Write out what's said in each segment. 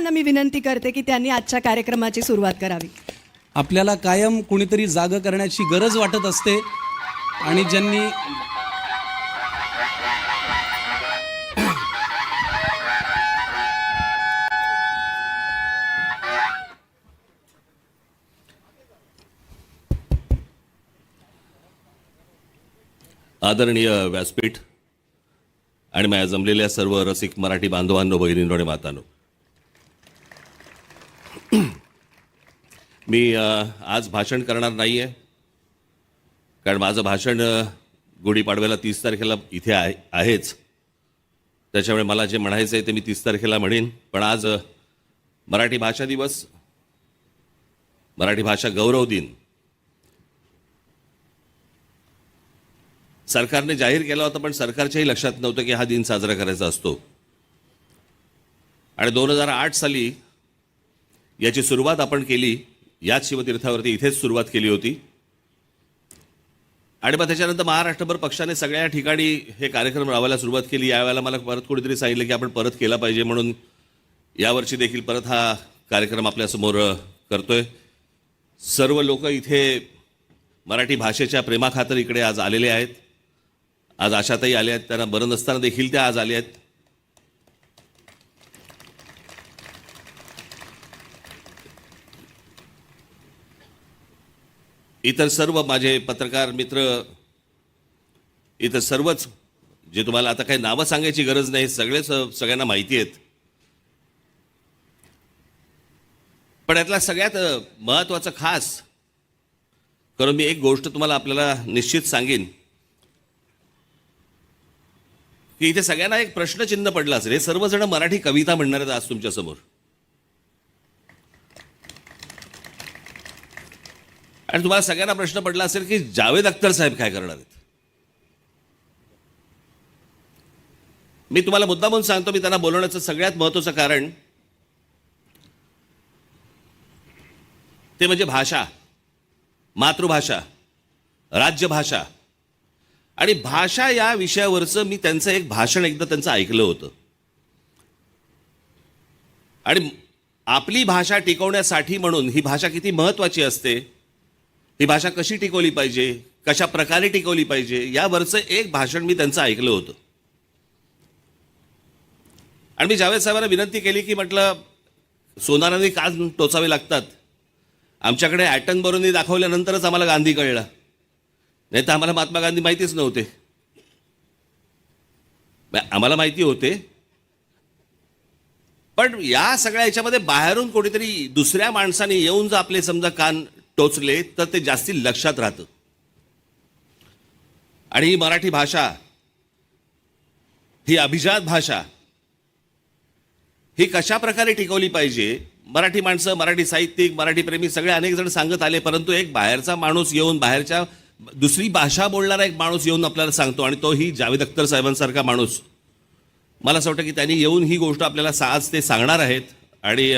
मी विनंती करते की त्यांनी आजच्या कार्यक्रमाची सुरुवात करावी. आपल्याला कायम कुणीतरी जाग करण्याची गरज वाटत असते आणि ज्यांनी आदरणीय व्यासपीठ आणि माझ्या जमलेल्या सर्व रसिक मराठी बांधवांनो, भगिनींनो आणि मातांनो, मी आज भाषण करणार नाही आहे, कारण माझं भाषण गुढीपाडव्याला 30 तारखेला इथे आहेच. त्याच्यामुळे मला जे म्हणायचं आहे ते मी 30 तारखेला म्हणेन. पण आज मराठी भाषा दिवस, मराठी भाषा गौरव दिन सरकारने जाहीर केला होता, पण सरकारच्याही लक्षात नव्हतं की हा दिन साजरा करायचा असतो. आणि 2008 साली याची सुरुवात आपण केली, याच शिवतीर्थावरती इथेच सुरुवात केली होती. आणि मग त्याच्यानंतर महाराष्ट्रभर पक्षाने सगळ्या ठिकाणी हे कार्यक्रम राबवायला सुरुवात केली. यावेळेला मला परत कोणीतरी सांगितलं की आपण परत केला पाहिजे, म्हणून यावर्षी देखील परत हा कार्यक्रम आपल्यासमोर करतोय. सर्व लोक इथे मराठी भाषेच्या प्रेमाखातर इकडे आज आलेले आहेत. आज आशाताई आल्या आहेत, त्यांना बरं नसताना देखील त्या आज आल्या आहेत. इतर सर्व माझे पत्रकार मित्र, इतर सर्वच, जे तुम्हाला आता काही नावं सांगायची गरज नाही, सगळ्यांना माहिती आहेत. पण यातला सगळ्यात महत्त्वाचं खास करून मी एक गोष्ट तुम्हाला आपल्याला निश्चित सांगेन की इथे सगळ्यांना एक प्रश्नचिन्ह पडलं असेल. हे सर्वजण मराठी कविता म्हणणार आहेत आज तुमच्यासमोर, आणि तुम्हाला सगळ्यांना प्रश्न पडला असेल की जावेद अख्तर साहेब काय करणार आहेत. मी तुम्हाला मुद्दामून सांगतो, मी त्यांना बोलवण्याचं सगळ्यात महत्त्वाचं कारण ते म्हणजे भाषा, मातृभाषा, राज्यभाषा आणि भाषा या विषयावरचं मी त्यांचं एक भाषण एकदा त्यांचं ऐकलं होतं. आणि आपली भाषा टिकवण्यासाठी म्हणून ही भाषा किती महत्त्वाची असते, ही भाषा कशी टिकवली पाहिजे, कशा प्रकारे टिकवली पाहिजे, यावरचं एक भाषण मी त्यांचं ऐकलं होतं. आणि मी जावेद साहेबांना विनंती केली की म्हटलं, सोनारांनी का टोचावे लागतात, आमच्याकडे ॲटनबरोनी दाखवल्यानंतरच आम्हाला गांधी कळला, नाही तर आम्हाला महात्मा गांधी माहितीच नव्हते. आम्हाला माहिती होते, पण या सगळ्या याच्यामध्ये बाहेरून कोणीतरी दुसऱ्या माणसाने येऊन जर आपले समजा कान टोचले तर ते जास्ती लक्षात राहतं. आणि ही मराठी भाषा, ही अभिजात भाषा, ही कशा प्रकारे टिकवली पाहिजे, मराठी माणसं, मराठी साहित्यिक, मराठी प्रेमी सगळे अनेक जण सांगत आले, परंतु एक बाहेरचा माणूस येऊन, बाहेरच्या दुसरी भाषा बोलणारा एक माणूस येऊन आपल्याला सांगतो, आणि तो ही जावेद अख्तर साहेबांसारखा माणूस. मला असं वाटतं की त्यांनी येऊन ही गोष्ट आपल्याला आज ते सांगणार आहेत. आणि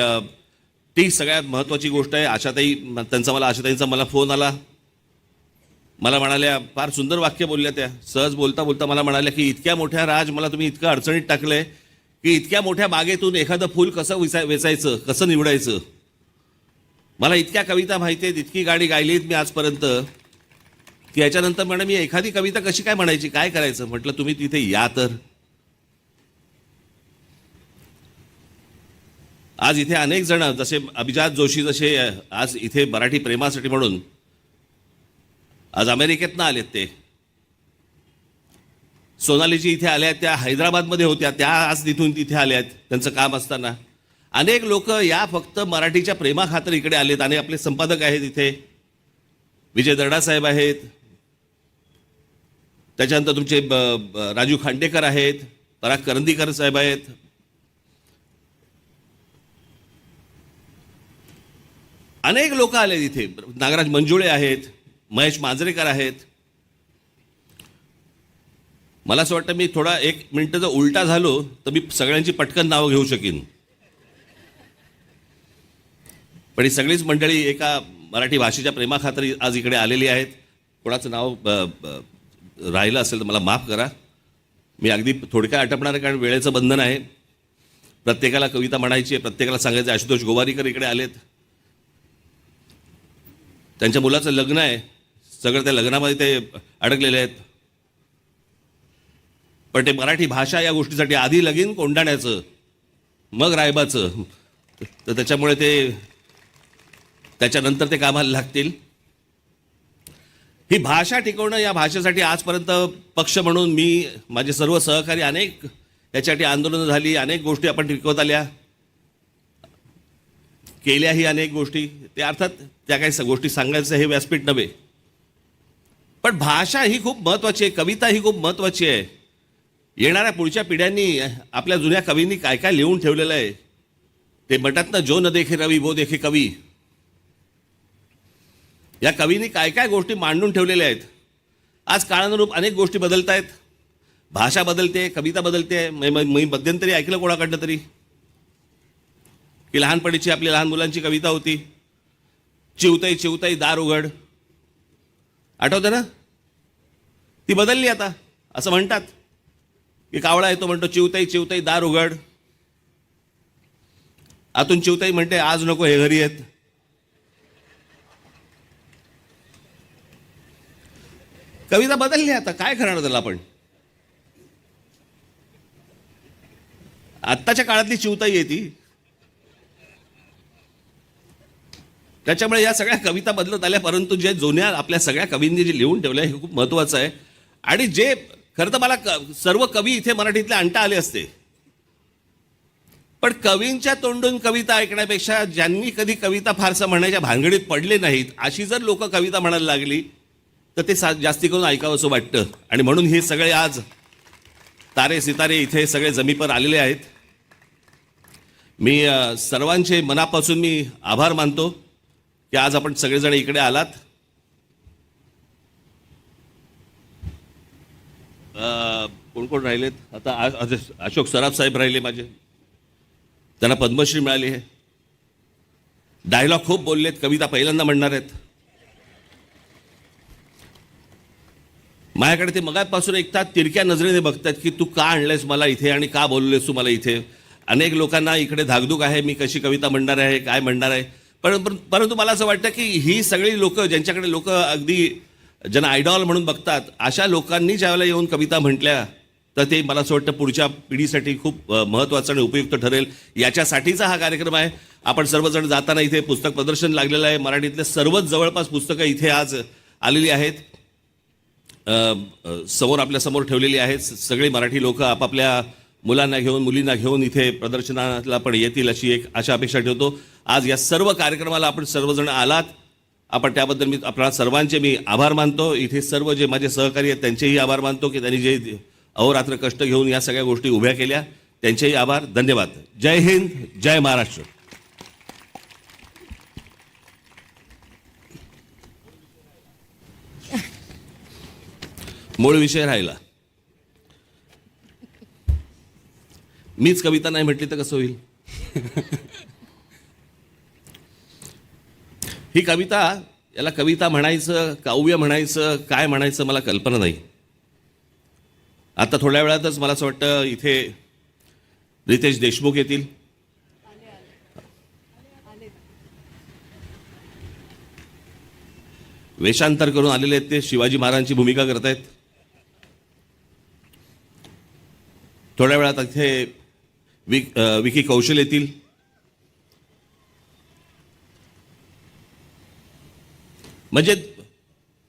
ती सगळ्यात महत्त्वाची गोष्ट आहे. आशाताईंचा मला फोन आला, मला म्हणाल्या, फार सुंदर वाक्य बोलल्या त्या, सहज बोलता बोलता मला म्हणाल्या की इतक्या मोठ्या राज, मला तुम्ही इतकं अडचणीत टाकलंय की इतक्या मोठ्या बागेतून एखादं फूल कसं वेचायचं, कसं निवडायचं. मला इतक्या कविता माहिती आहेत, इतकी गाणी गायली आहेत मी आजपर्यंत, की याच्यानंतर म्हणे मी एखादी कविता कशी काय म्हणायची, काय करायचं. म्हटलं तुम्ही तिथे या तर. आज इथे अनेक जण, जसे अभिजात जोशी जसे आज इथे मराठी प्रेमासाठी म्हणून आज अमेरिकेतनं आलेत, ते सोनालीजी इथे आल्या, त्या हैदराबादमध्ये होत्या, त्या आज तिथून तिथे आल्यात त्यांचं काम असताना. अनेक लोक या फक्त मराठीच्या प्रेमाखातर इकडे आलेत. आणि आपले संपादक आहेत इथे, विजय दर्डा साहेब आहेत, त्याच्यानंतर तुमचे राजू खांडेकर आहेत, पराग करंदीकर साहेब आहेत, अनेक लोक आले इथे, नागराज मंजुळे आहेत, महेश मांजरेकर आहेत. मला असं वाटतं मी थोडा 1 मिनिट जर उलटा झालो तर मी सगळ्यांची पटकन नावं घेऊ शकीन. पण ही सगळीच मंडळी एका मराठी भाषेच्या प्रेमाखातर आज इकडे आलेली आहेत. कोणाचं नाव राहिलं असेल तर मला माफ करा, मी अगदी थोडक्यात आटपणार आहे कारण वेळेचं बंधन आहे. प्रत्येकाला कविता म्हणायची आहे, प्रत्येकाला सांगायचं आशुतोष गोवारीकर इकडे आलेत, त्यांच्या मुलाचं लग्न आहे, सगळं त्या लग्नामध्ये ते अडकलेले आहेत. पण ते मराठी भाषा या गोष्टीसाठी आधी लगीन कोंडाण्याचं मग रायबाचं, तर त्याच्यामुळे ते त्याच्यानंतर ते कामाला लागतील. ही भाषा टिकवणं, या भाषेसाठी आजपर्यंत पक्ष म्हणून मी, माझे सर्व सहकारी, अनेक याच्यासाठी आंदोलनं झाली, अनेक गोष्टी आपण टिकवत आल्या, केल्याही अनेक गोष्टी. ते अर्थात त्या काही गोष्टी सांगायचं हे व्यासपीठ नव्हे, पण भाषा ही खूप महत्त्वाची आहे, कविता ही खूप महत्त्वाची आहे. येणाऱ्या पुढच्या पिढ्यांनी आपल्या जुन्या कवींनी काय काय लिहून ठेवलेलं आहे. ते म्हणतात ना, जो न देखे रवी वो देखे कवी. या कवींनी काय काय गोष्टी मांडून ठेवलेल्या आहेत. आज काळानुरूप अनेक गोष्टी बदलत आहेत, भाषा बदलते, कविता बदलते. मी मध्यंतरी ऐकलं कोणाकडनं तरी की लहानपणीची आपली लहान मुलांची कविता होती, चिवताई चिवताई दार उघड, आठवतं ना? ती बदलली आता. असं म्हणतात की कावळा येतो, म्हणतो चिवताई चिवताई दार उघड. आतून चिवताई म्हणते आज नको हे घरी येत. कविता बदलली आता, काय करणार त्याला आपण? आत्ताच्या काळातली चिवताई आहे ती. त्याच्यामुळे या सगळ्या कविता बदलत आल्या, परंतु जे जुन्या आपल्या सगळ्या कवींनी जे लिहून ठेवलं हे खूप महत्त्वाचं आहे. आणि जे खरं तर मला सर्व कवी इथे मराठीतले आणता आले असते, पण कवींच्या तोंडून कविता ऐकण्यापेक्षा ज्यांनी कधी कविता फारसं म्हणायच्या भानगडीत पडले नाहीत अशी जर लोक कविता म्हणायला लागली तर ते जास्ती करून ऐकावं असं वाटतं. आणि म्हणून हे सगळे आज तारे सितारे इथे सगळे जमीपर आलेले आहेत. मी सर्वांचे मनापासून मी आभार मानतो की आज आपण सगळेजण इकडे आलात. कोण कोण राहिलेत आता? अशोक सराफ साहेब राहिले माझे, त्यांना पद्मश्री मिळाली आहे. डायलॉग खूप बोललेत, कविता पहिल्यांदा म्हणणार आहेत. माझ्याकडे ते मगापासून एकतात तिरक्या नजरेने बघतात की तू का आणलंयस मला इथे आणि का बोललेस तू मला इथे. अनेक लोकांना इकडे धाकधूक आहे, मी कशी कविता म्हणणार आहे, काय म्हणणार आहे. परंतु मला असं वाटतं की ही सगळी लोक, ज्यांच्याकडे लोक अगदी ज्यांना आयडॉल म्हणून बघतात, अशा लोकांनी ज्यावेळेला येऊन कविता म्हटल्या तर ते मला असं वाटतं पुढच्या पिढीसाठी खूप महत्त्वाचं आणि उपयुक्त ठरेल. याच्यासाठीचा हा कार्यक्रम आहे. आपण सर्वजण जाताना इथे पुस्तक प्रदर्शन लागलेलं आहे. मराठीतले सर्वच जवळपास पुस्तकं इथे आज आलेली आहेत, समोर आपल्यासमोर ठेवलेली आहेत. सगळे मराठी लोक आपापल्या मुलांना घेऊन, मुलींना घेऊन इथे प्रदर्शनाला पण येतील अशी एक आशा अपेक्षा ठेवतो. आज या सर्व कार्यक्रमाला आपण सर्वजण आलात, आपण त्याबद्दल मी आपल्या सर्वांचे मी आभार मानतो. इथे सर्व जे माझे सहकारी आहेत त्यांचेही आभार मानतो की त्यांनी जे अहोरात्र कष्ट घेऊन या सगळ्या गोष्टी उभ्या केल्या, त्यांचेही आभार. धन्यवाद. जय हिंद, जय महाराष्ट्र. मूळ विषय राहिला. मीच कविता नाही म्हटली तर कसं होईल? ही कविता, याला कविता म्हणायचं, काव्य म्हणायचं, काय म्हणायचं मला कल्पना नाही. आता थोड्या वेळातच मला असं वाटतं इथे रितेश देशमुख येतील. वेषांतर करून आलेले आहेत, ते शिवाजी महाराजांची भूमिका करतायत. थोड्या वेळात इथे विकी कौशल येतील. म्हणजे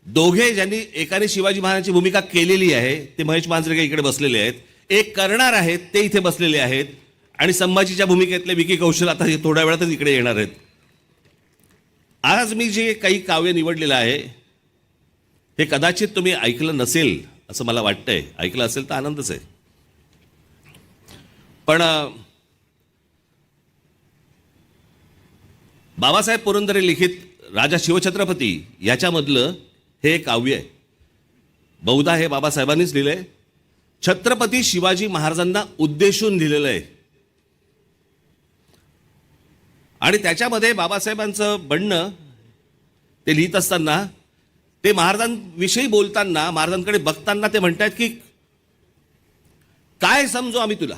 दोघे ज्यांनी एकाने शिवाजी महाराजांची भूमिका केलेली आहे ते महेश मांजरेकर इकडे बसलेले आहेत, एक करणार आहेत ते इथे बसलेले आहेत, आणि संभाजीच्या भूमिकेतले विकी कौशल आता थोड्या वेळातच इकडे येणार आहेत. आज मी जे काही काव्य निवडलेलं आहे हे कदाचित तुम्ही ऐकलं नसेल असं मला वाटतंय. ऐकलं असेल तर आनंदच आहे. पण बाबासाहेब पुरंदरे लिखित राजा शिवछत्रपती याच्यामधलं हे काव्य आहे. बहुधा हे बाबासाहेबांनीच लिहिलंय. छत्रपती शिवाजी महाराजांना उद्देशून लिहिलेलं आहे. आणि त्याच्यामध्ये बाबासाहेबांचं म्हणणं ते लिहित असताना, ते महाराजांविषयी बोलताना, महाराजांकडे बघताना ते म्हणतात की काय समजू आम्ही तुला,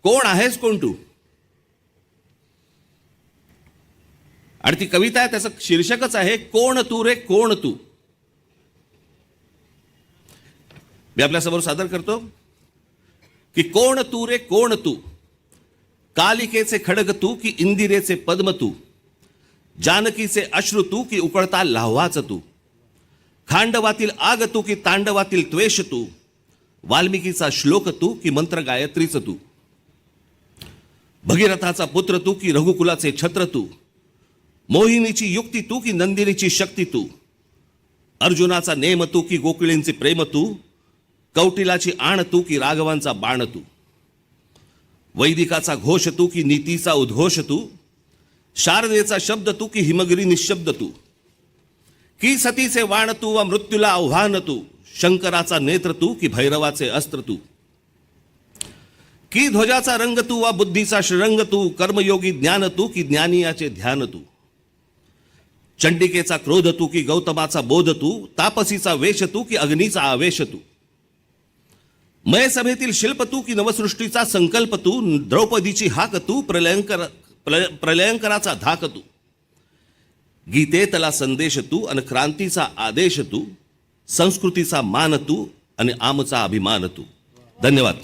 कोण आहेस कोण तू? आणि ती कविता आहे, त्याचं शीर्षकच आहे कोण तू रे कोण तू. मी आपल्यासमोर सादर करतो की कोण तू रे कोण तू, कालिकेचे खडग तू की इंदिरेचे पद्म तू, जानकीचे अश्रू तू की उकळता लाव्हाच तू, खांडवातील आग तू की तांडवातील त्वेष तू, वाल्मिकीचा श्लोक तू की मंत्र गायत्रीच तू, भगीरथाचा पुत्र तू की रघुकुलाचे छत्र तू, मोहिनीची युक्ती तू की नंदिनीची शक्ती तू, अर्जुनाचा नेम तू की गोकुळींचे प्रेम तू, कौटिलाची आण तू की राघवांचा बाण तू, वैदिकाचा घोष तू की नीतीचा उद्घोष तू, शारदेचा शब्द तू की हिमगिरी निशब्द तू, की सतीचे वाण तू व मृत्यूला आव्हान तू, शंकराचा नेत्र तू की भैरवाचे अस्त्र तू, की ध्वजाचा रंग तू वा बुद्धीचा श्रंग तू, कर्मयोगी ज्ञान तू की ज्ञानियाचे ध्यान तू, चंडिकेचा क्रोध तू की गौतमाचा बोध तू, तापसीचा वेश तू की अग्नीचा आवेश तू, मय सभेतील शिल्प तू की नवसृष्टीचा संकल्प तू, द्रौपदीची हाक तू प्रलयंकराचा धाक तू, गीतेतला संदेश तू आणि क्रांतीचा आदेश तू, संस्कृतीचा मान तू आणि आमचा अभिमान तू. धन्यवाद.